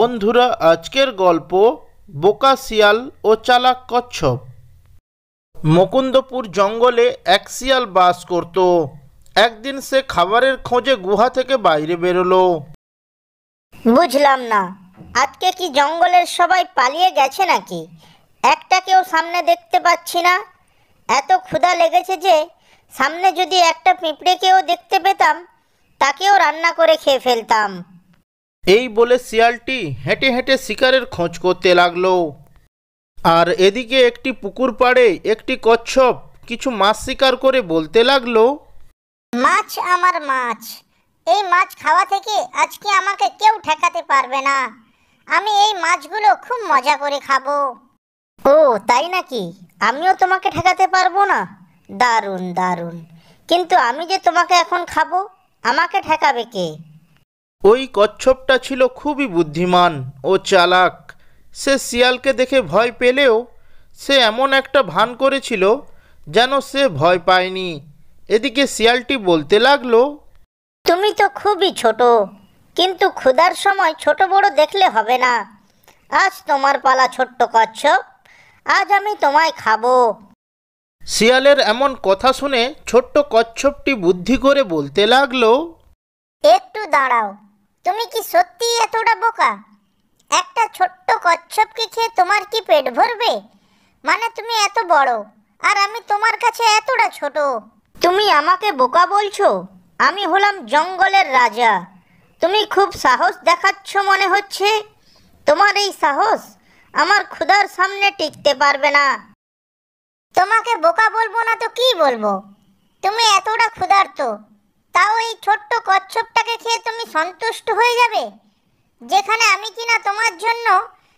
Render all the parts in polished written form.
বন্ধুরা, আজকের গল্প বোকা শিয়াল ও চালাক কচ্ছপ। মুকুন্দপুর জঙ্গলে এক শিয়াল বাস করত। একদিন সে খাবারের খোঁজে গুহা থেকে বাইরে বেরোলো। বুঝলাম না, আজকে কি জঙ্গলের সবাই পালিয়ে গেছে নাকি? একটাকেও সামনে দেখতে পাচ্ছি না। এত ক্ষুধা লেগেছে যে সামনে যদি একটা পিঁপড়েকেও দেখতে পেতাম, তাকেও রান্না করে খেয়ে ফেলতাম। এই বলে শিয়ালটি হেঁটে হেঁটে শিকারের খোঁজ করতে লাগলো। আর এদিকে একটি পুকুর পাড়ে একটি কচ্ছপ কিছু মাছ শিকার করে বলতে লাগলো, মাছ আমার মাছ, এই মাছ খাওয়া থেকে আজকে আমাকে কেউ ঠেকাতে পারবে না। আমি এই মাছগুলো খুব মজা করে খাবো। ও তাই নাকি? আমিও তোমাকে ঠেকাতে পারবো না? দারুণ দারুণ। কিন্তু আমি যে তোমাকে এখন খাবো, আমাকে ঠেকাবে কে? ওই কচ্ছপটা ছিল খুবই বুদ্ধিমান ও চালাক। সে শিয়ালকে দেখে ভয় পেলেও সে এমন একটা ভান করেছিল যেন সে ভয় পায়নি। এদিকে শিয়ালটি বলতে লাগলো, তুমি তো খুবই ছোট, কিন্তু ক্ষুধার সময় ছোট বড় দেখলে হবে না। আজ তোমার পালা ছোট্ট কচ্ছপ, আজ আমি তোমায় খাবো। শিয়ালের এমন কথা শুনে ছোট্ট কচ্ছপটি বুদ্ধি করে বলতে লাগলো, একটু দাঁড়াও, তুমি কি সত্যি এতটা বোকা? একটা ছোট্ট কচ্ছপকে খেয়ে তোমার কি পেট ভরবে? মানে তুমি এত বড় আর আমি তোমার কাছে এতটা ছোট। তুমি আমাকে বোকা বলছো? আমি হলাম জঙ্গলের রাজা। তুমি খুব সাহস দেখাচ্ছ মনে হচ্ছে। তোমার এই সাহস আমার ক্ষুধার সামনে টিকতে পারবে না। তোমাকে বোকা বলবো না তো কি বলবো? তুমি এতটা ক্ষুধার্ত, তাও এই ছোট্ট কচ্ছপটাকে খেয়ে তুমি সন্তুষ্ট হয়ে যাবে, যেখানে আমি কিনা তোমার জন্য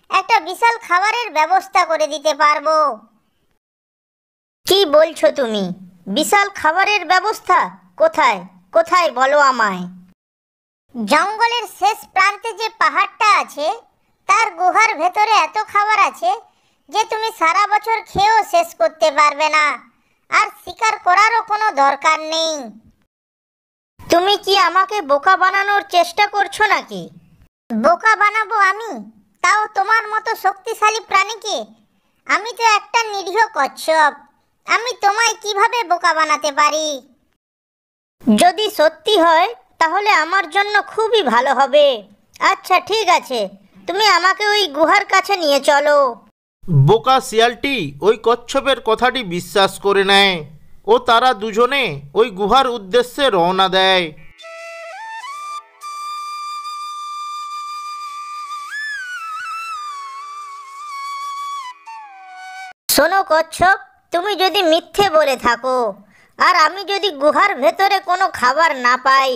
একটা বিশাল খাবারের ব্যবস্থা করে দিতে পারবো। কি বলছো তুমি? বিশাল খাবারের ব্যবস্থা? কোথায় কোথায় বলো আমায়। জঙ্গলের শেষ প্রান্তে যে পাহাড়টা আছে, তার গুহার ভেতরে এত খাবার আছে যে তুমি সারা বছর খেয়েও শেষ করতে পারবে না, আর শিকার করারও কোনো দরকার নেই। তুমি কি আমাকে বোকা বানানোর চেষ্টা করছো নাকি? বোকা বানাবো আমি? তাও তোমার মতো শক্তিশালী প্রাণীকে? আমি তো একটা নিরীহ কচ্ছপ, আমি তোমায় কিভাবে বোকা বানাতে পারি? যদি সত্যি হয় তাহলে আমার জন্য খুবই ভালো হবে। আচ্ছা ঠিক আছে, তুমি আমাকে ওই গুহার কাছে নিয়ে চলো। বোকা শিয়ালটি ওই কচ্ছপের কথাটি বিশ্বাস করে নেয় ও তারা দুজনে ওই গুহার উদ্দেশ্যে রওনা দেয়। শোনো কচ্ছপ, তুমি যদি মিথ্যে বলে থাকো আর আমি যদি গুহার ভেতরে কোনো খাবার না পাই,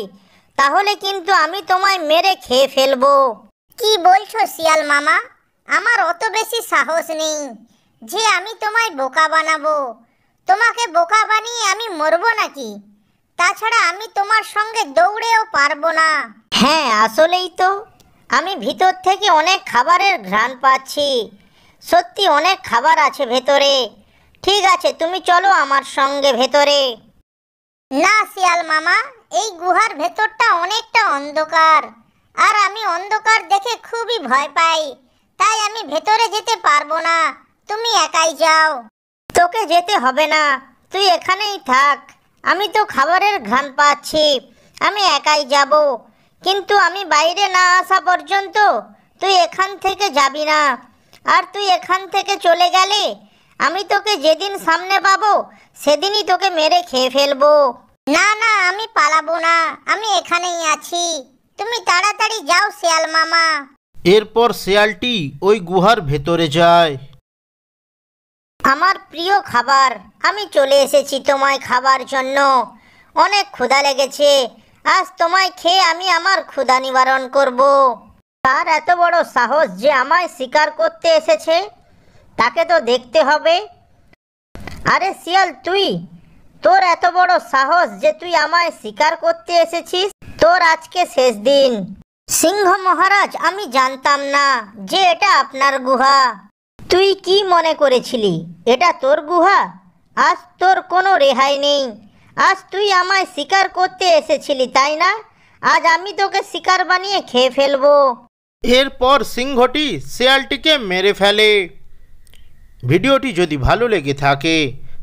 তাহলে কিন্তু আমি তোমায় মেরে খেয়ে ফেলবো। কি বলছো শিয়াল মামা? আমার অত বেশি সাহস নেই যে আমি তোমায় বোকা বানাবো। তোমাকে বোকা বানিয়ে আমি মরবো নাকি? তাছাড়া আমি তোমার সঙ্গে দৌড়েও পারবো না। হ্যাঁ আসলেই তো, আমি ভিতর থেকে অনেক খাবারের ঘ্রাণ পাচ্ছি। সত্যি অনেক খাবার আছে ভেতরে। ঠিক আছে, তুমি চলো আমার সঙ্গে ভেতরে। না শিয়াল মামা, এই গুহার ভেতরটা অনেকটা অন্ধকার, আর আমি অন্ধকার দেখে খুবই ভয় পাই, তাই আমি ভেতরে যেতে পারবো না। তুমি একাই যাও। তোকে যেতে হবে না, তুই এখানেই থাক। আমি তো খাবারের ঘ্রাণ পাচ্ছি, আমি একাই যাব। কিন্তু আমি বাইরে না আসা পর্যন্ত তুই এখান থেকে যাবি না। আর তুই এখান থেকে চলে গেলে আমি তোকে যেদিন সামনে পাবো সেদিনই তোকে মেরে খেয়ে ফেলবো। না না, আমি পালাবো না, আমি এখানেই আছি। তুমি তাড়াতাড়ি যাও শিয়াল মামা। এরপর শিয়ালটি ওই গুহার ভেতরে যায়। আমার প্রিয় খাবার, আমি চলে এসেছি তোমায় খাবার জন্য। অনেক ক্ষুধা লেগেছে, আজ তোমায় খেয়ে আমি আমার ক্ষুধা নিবারণ করব। তার এত বড় সাহস যে আমায় শিকার করতে এসেছে, তাকে তো দেখতে হবে। আরে শিয়াল, তোর এত বড় সাহস যে তুই আমায় শিকার করতে এসেছিস? তোর আজকে শেষ দিন। সিংহ মহারাজ, আমি জানতাম না যে এটা আপনার গুহা। তুই কি মনে করেছিলি এটা তোর গুহা? আজ তোর কোনো রেহাই নেই। আজ তুই আমায় শিকার করতে এসেছিলি তাই না? আজ আমি তোকে শিকার বানিয়ে খেয়ে ফেলবো। এরপর সিংহটি শেয়ালটিকে মেরে ফেলে। ভিডিওটি যদি ভালো লেগে থাকে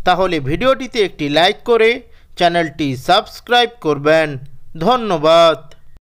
তাহলে ভিডিওটিতে একটি লাইক করে চ্যানেলটি সাবস্ক্রাইব করবেন। ধন্যবাদ।